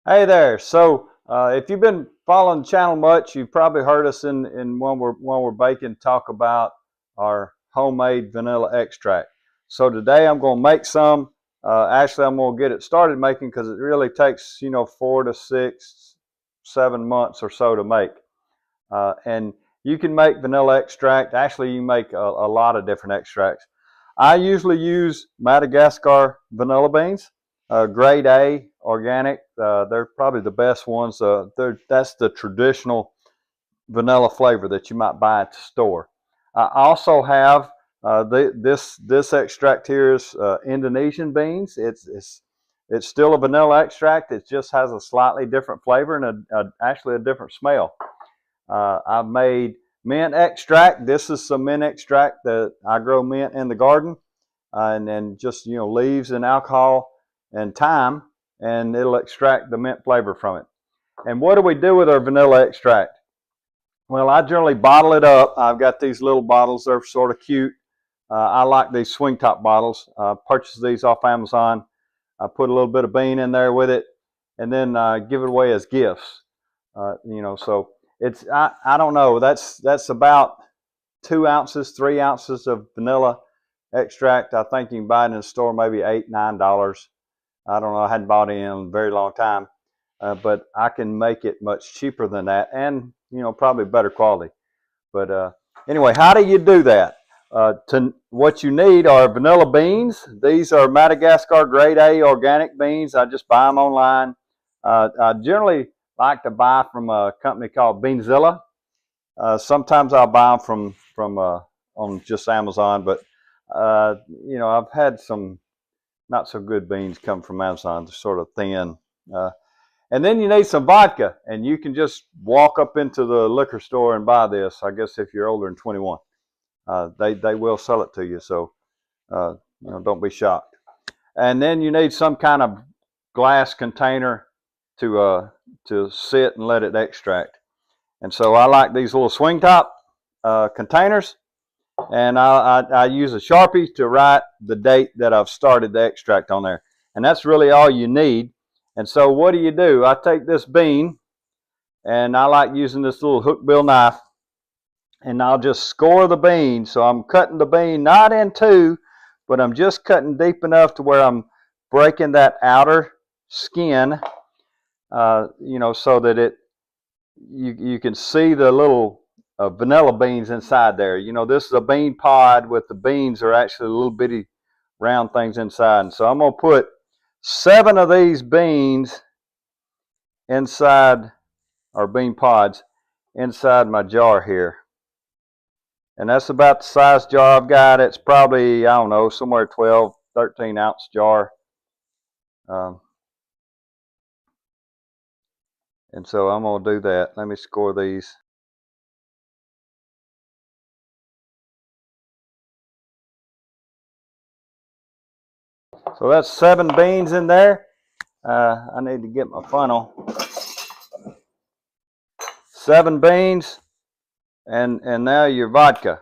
Hey there. If you've been following the channel much, you've probably heard us in when we're baking talk about our homemade vanilla extract. So today I'm going to make some. Actually, I'm going to get it started making because it really takes 4 to 6, 7 months or so to make. And you can make vanilla extract. Actually, you make a lot of different extracts. I usually use Madagascar vanilla beans, grade A organic. They're probably the best ones. That's the traditional vanilla flavor that you might buy at the store. I also have this extract here is Indonesian beans. It's still a vanilla extract. It just has a slightly different flavor and actually a different smell. I've made mint extract. This is some mint extract that I grow mint in the garden, and then just leaves and alcohol and thyme, and it'll extract the mint flavor from it. And what do we do with our vanilla extract? Well, I generally bottle it up. I've got these little bottles. They're sort of cute. I like these swing top bottles. I purchased these off Amazon. I put a little bit of bean in there with it, and then give it away as gifts. So it's I don't know. That's about 2 ounces, 3 ounces of vanilla extract. I think you can buy it in the store maybe $8, $9. I don't know. I hadn't bought it in a very long time, but I can make it much cheaper than that, and probably better quality. But anyway, how do you do that? What you need are vanilla beans. These are Madagascar grade A organic beans. I just buy them online. I generally like to buy from a company called Beanzilla. Sometimes I'll buy them from on just Amazon, but I've had some not so good beans come from Amazon. They're sort of thin. And then you need some vodka, and you can just walk up into the liquor store and buy this. I guess if you're older than 21, they will sell it to you. So don't be shocked. And then you need some kind of glass container to sit and let it extract. And so I like these little swing top containers, and I use a Sharpie to write the date that I've started the extract on there. And that's really all you need. And so what do? I take this bean, and I like using this little hook bill knife, and I'll just score the bean. So I'm cutting the bean not in two, but I'm just cutting deep enough to where I'm breaking that outer skin, so that you can see the little vanilla beans inside there. This is a bean pod with the beans are actually little bitty round things inside. And so I'm going to put 7 of these beans inside, or bean pods, inside my jar here. And that's about the size jar I've got. It's probably, I don't know, somewhere 12, 13 ounce jar. And so I'm going to do that. Let me score these. So that's 7 beans in there. I need to get my funnel. 7 beans, and now your vodka.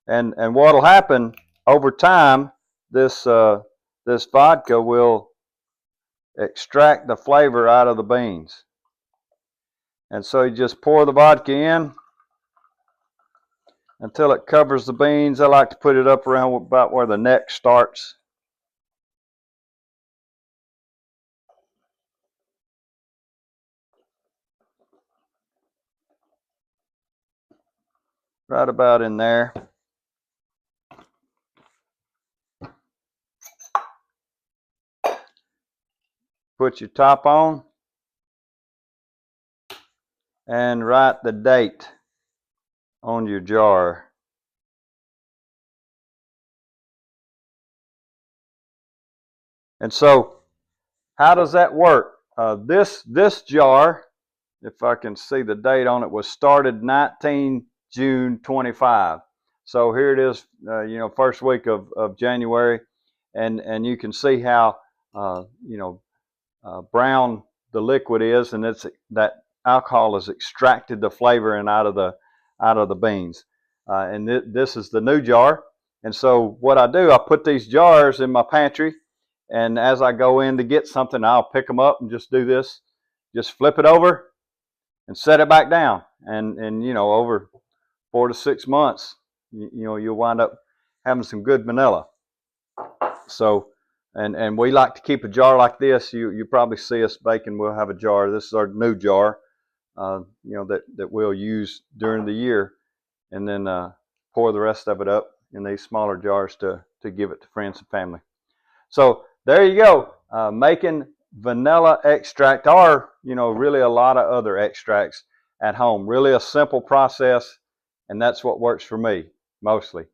And what'll happen over time, this vodka will extract the flavor out of the beans. And so you just pour the vodka in until it covers the beans. I like to put it up around about where the neck starts. Right about in there. Put your top on and write the date on your jar. And so how does that work? This jar, if I can see the date on it, was started 19 June 25. So here it is, first week of January, and you can see how brown the liquid is, and that alcohol has extracted the flavor and out of the beans. And this is the new jar. And so what I do, I put these jars in my pantry, and as I go in to get something, I'll pick them up and just do this just flip it over and set it back down. And you know, over 4 to 6 months, you know, you'll wind up having some good vanilla. So, and we like to keep a jar like this. You probably see us baking. We'll have a jar. This is our new jar, you know, that we'll use during the year, and then pour the rest of it up in these smaller jars to give it to friends and family. So there you go, making vanilla extract, or you know, really a lot of other extracts at home. Really a simple process, and that's what works for me mostly.